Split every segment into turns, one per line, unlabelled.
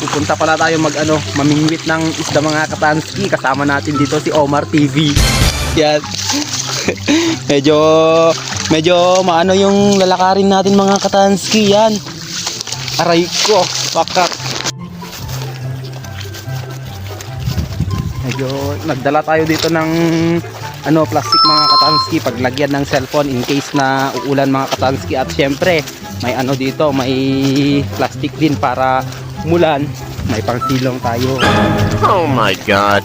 Pupunta pala tayo mamingwit ng isda mga katanski. Kasama natin dito si Omar TV. Yan. medyo maano yung lalakarin natin mga katanski. Yan. Aray ko, pakak. Medyo nagdala tayo dito ng plastic mga katanski, paglagyan ng cellphone in case na uulan mga katanski. At syempre may dito, may plastic din para umulan, may pangsilong tayo.
Oh my god.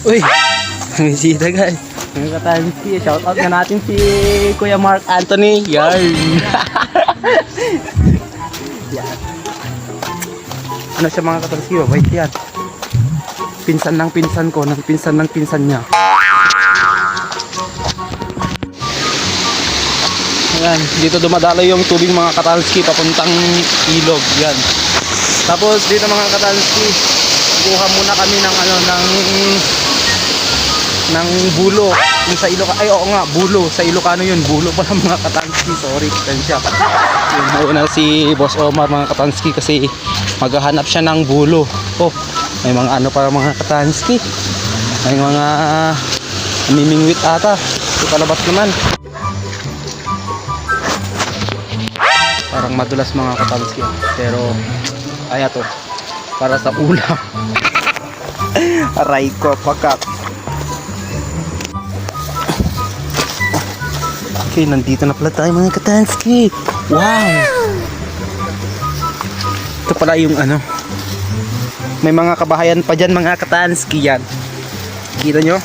Uy, bisita guys. Mga katanski, shout out nga natin si Kuya Mark Anthony. Yarn. Yan. Ano siya mga katanski? Wait yan. Pinsan ng pinsan ko, ng pinsan ng pinsan niya. Ayan, dito dumadalo yung tubig mga katanski papuntang ilog. Yan. Tapos dito mga katanski, kuha muna kami ng bulo yung sa Ilocano. Ay oo nga, bulo sa Ilocano yun, bulo pala mga katanski, sorry, pasensya. Yung muna si Boss Omar mga katanski kasi maghahanap siya ng bulo. Oh, may mga para mga katanski, may mga namimingwit ata. Ito palabas naman, parang madulas mga katanski, pero kaya to para sa ulam. Aray ko, pakak. Okay, nandito na pala tayo mga katanski. Wow! Ito pala yung may mga kabahayan pa dyan mga katanski. Yan, kita nyo?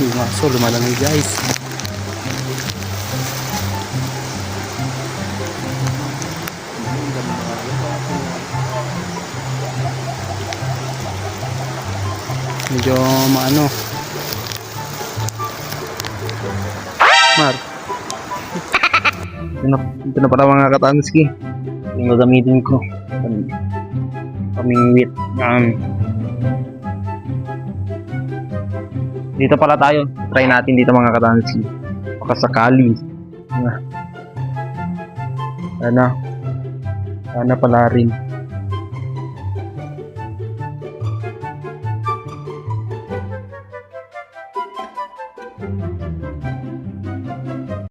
Yung aso lumalangoy guys. Medyo Mar. Ito na pala mga katanski yung gagamitin ko pamingwit. Dito pala tayo, try natin dito mga katanski, baka sakali sana pala rin.